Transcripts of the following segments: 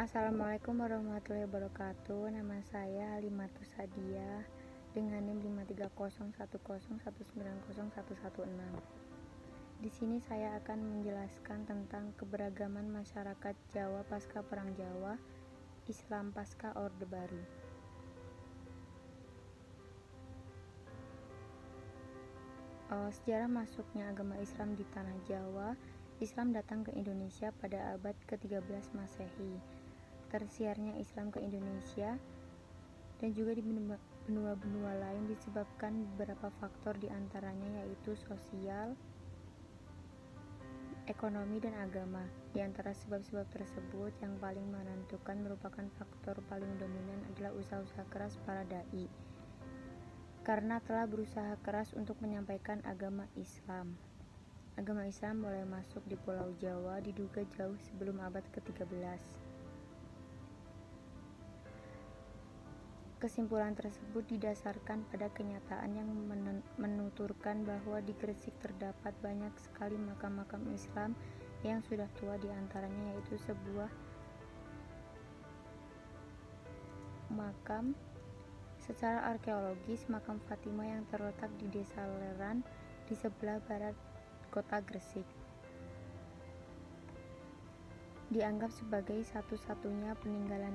Assalamualaikum warahmatullahi wabarakatuh. Nama saya Halimatus Sadiah dengan NIM 53010190116. Di sini saya akan menjelaskan tentang keberagaman masyarakat Jawa pasca Perang Jawa, Islam pasca Orde Baru. Sejarah masuknya agama Islam di tanah Jawa. Islam datang ke Indonesia pada abad ke-13 Masehi. Tersiarnya Islam ke Indonesia dan juga di benua-benua lain disebabkan beberapa faktor, diantaranya yaitu sosial, ekonomi, dan agama. Di antara sebab-sebab tersebut, yang paling menentukan merupakan faktor paling dominan adalah usaha-usaha keras para dai, karena telah berusaha keras untuk menyampaikan agama Islam. Agama Islam mulai masuk di Pulau Jawa diduga jauh sebelum abad ke-13. Kesimpulan tersebut didasarkan pada kenyataan yang menuturkan bahwa di Gresik terdapat banyak sekali makam-makam Islam yang sudah tua, diantaranya yaitu sebuah makam secara arkeologis, makam Fatimah yang terletak di Desa Leran di sebelah barat kota Gresik. Dianggap sebagai satu-satunya peninggalan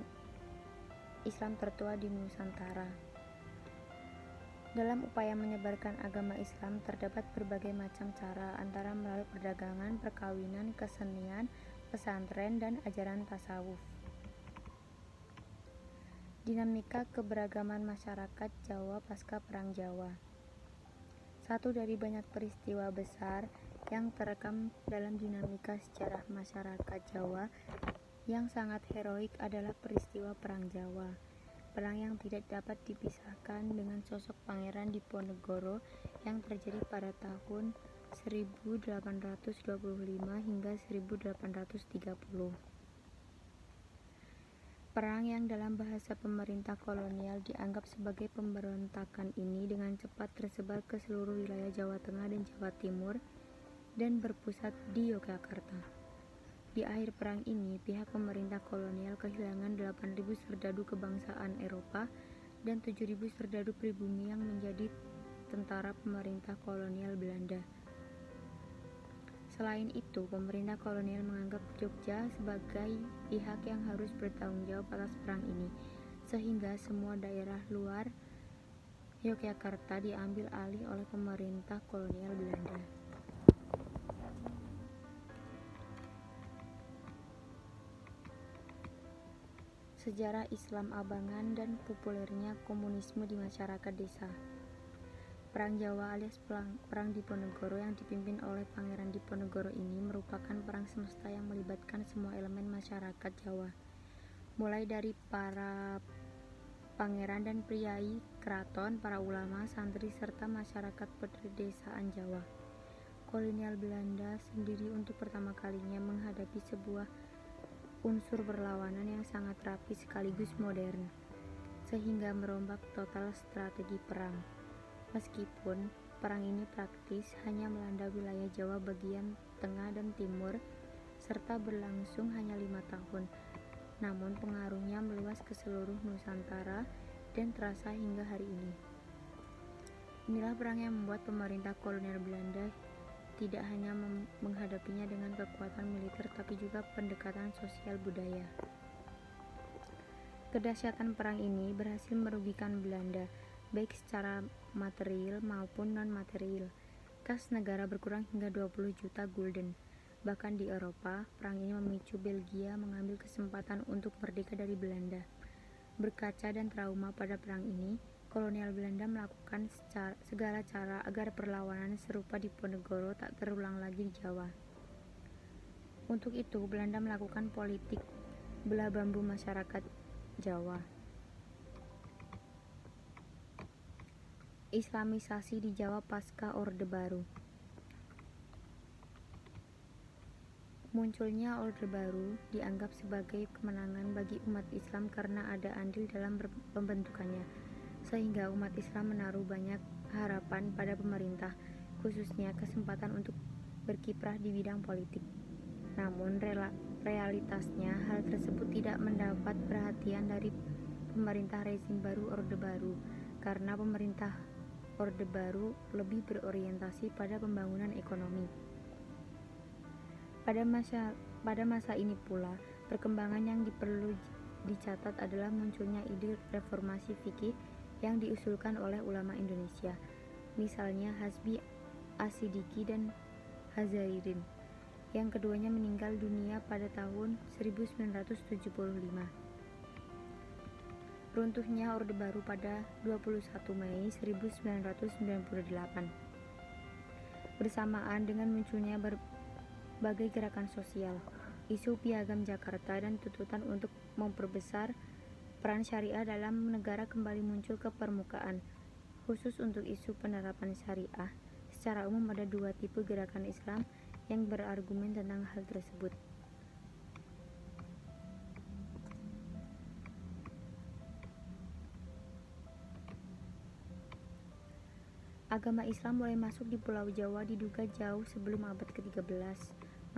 Islam tertua di Nusantara. Dalam upaya menyebarkan agama Islam terdapat berbagai macam cara, antara melalui perdagangan, perkawinan, kesenian, pesantren, dan ajaran tasawuf. Dinamika keberagaman masyarakat Jawa pasca Perang Jawa. Satu dari banyak peristiwa besar yang terekam dalam dinamika sejarah masyarakat Jawa yang sangat heroik adalah peristiwa Perang Jawa. Perang yang tidak dapat dipisahkan dengan sosok Pangeran Diponegoro yang terjadi pada tahun 1825 hingga 1830. Perang yang dalam bahasa pemerintah kolonial dianggap sebagai pemberontakan ini dengan cepat tersebar ke seluruh wilayah Jawa Tengah dan Jawa Timur dan berpusat di Yogyakarta. Di akhir perang ini, pihak pemerintah kolonial kehilangan 8.000 serdadu kebangsaan Eropa dan 7.000 serdadu pribumi yang menjadi tentara pemerintah kolonial Belanda. Selain itu, pemerintah kolonial menganggap Jogja sebagai pihak yang harus bertanggung jawab atas perang ini, sehingga semua daerah luar Yogyakarta diambil alih oleh pemerintah kolonial Belanda. Sejarah Islam abangan dan populernya komunisme di masyarakat desa. Perang Jawa alias Perang Diponegoro yang dipimpin oleh Pangeran Diponegoro ini merupakan perang semesta yang melibatkan semua elemen masyarakat Jawa, mulai dari para pangeran dan priai keraton, para ulama, santri, serta masyarakat pedesaan Jawa. Kolonial Belanda sendiri untuk pertama kalinya menghadapi sebuah unsur berlawanan yang sangat rapi sekaligus modern, sehingga merombak total strategi perang. Meskipun perang ini praktis hanya melanda wilayah Jawa bagian tengah dan timur, serta berlangsung hanya 5 tahun, namun pengaruhnya meluas ke seluruh Nusantara dan terasa hingga hari ini. Inilah perang yang membuat pemerintah kolonial Belanda tidak hanya menghadapinya dengan kekuatan militer, tapi juga pendekatan sosial budaya. Kedahsyatan perang ini berhasil merugikan Belanda, baik secara material maupun non-material. Kas negara berkurang hingga 20 juta gulden. Bahkan di Eropa, perang ini memicu Belgia mengambil kesempatan untuk merdeka dari Belanda. Berkaca dan trauma pada perang ini, kolonial Belanda melakukan segala cara agar perlawanan serupa Diponegoro tak terulang lagi di Jawa. Untuk itu, Belanda melakukan politik belah bambu masyarakat Jawa. Islamisasi di Jawa pasca Orde Baru. Munculnya Orde Baru dianggap sebagai kemenangan bagi umat Islam karena ada andil dalam pembentukannya, sehingga umat Islam menaruh banyak harapan pada pemerintah, khususnya kesempatan untuk berkiprah di bidang politik. Namun realitasnya hal tersebut tidak tidak mendapat perhatian dari pemerintah rezim baru Orde Baru, karena pemerintah Orde Baru lebih berorientasi pada pembangunan ekonomi. Pada masa ini pula, perkembangan yang perlu dicatat adalah munculnya ide reformasi fikih yang diusulkan oleh ulama Indonesia, misalnya Hasbi As-Siddiqi dan Hazaridin. Yang keduanya meninggal dunia pada tahun 1975. Runtuhnya Orde Baru pada 21 Mei 1998. Bersamaan dengan munculnya berbagai gerakan sosial, isu Piagam Jakarta dan tuntutan untuk memperbesar peran syariah dalam negara kembali muncul ke permukaan. Khusus untuk isu penerapan syariah, secara umum ada dua tipe gerakan Islam yang berargumen tentang hal tersebut. Agama Islam mulai masuk di Pulau Jawa diduga jauh sebelum abad ke-13.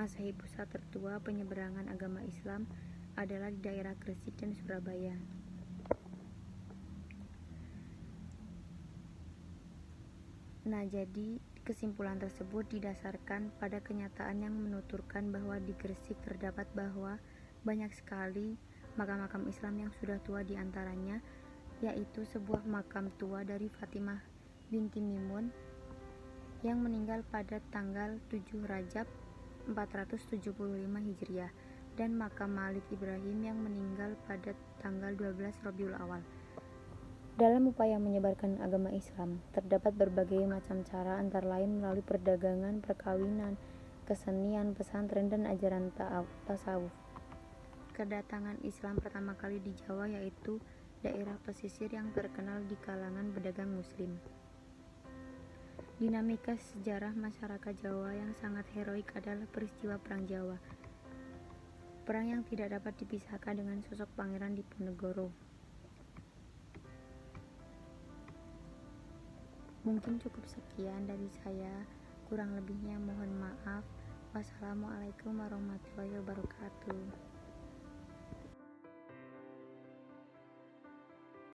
Masehi pusat tertua penyeberangan agama Islam adalah di daerah Gresik dan Surabaya. Nah, jadi kesimpulan tersebut didasarkan pada kenyataan yang menuturkan bahwa di Gresik terdapat bahwa banyak sekali makam-makam Islam yang sudah tua, di antaranya yaitu sebuah makam tua dari Fatimah binti Mimun yang meninggal pada tanggal 7 Rajab 475 Hijriah dan makam Malik Ibrahim yang meninggal pada tanggal 12 Rabiul Awal. Dalam upaya menyebarkan agama Islam, terdapat berbagai macam cara, antara lain melalui perdagangan, perkawinan, kesenian, pesantren, dan ajaran tasawuf. Kedatangan Islam pertama kali di Jawa yaitu daerah pesisir yang terkenal di kalangan pedagang Muslim. Dinamika sejarah masyarakat Jawa yang sangat heroik adalah peristiwa Perang Jawa. Perang yang tidak dapat dipisahkan dengan sosok Pangeran Diponegoro. Mungkin cukup sekian dari saya, kurang lebihnya mohon maaf. Wassalamualaikum warahmatullahi wabarakatuh.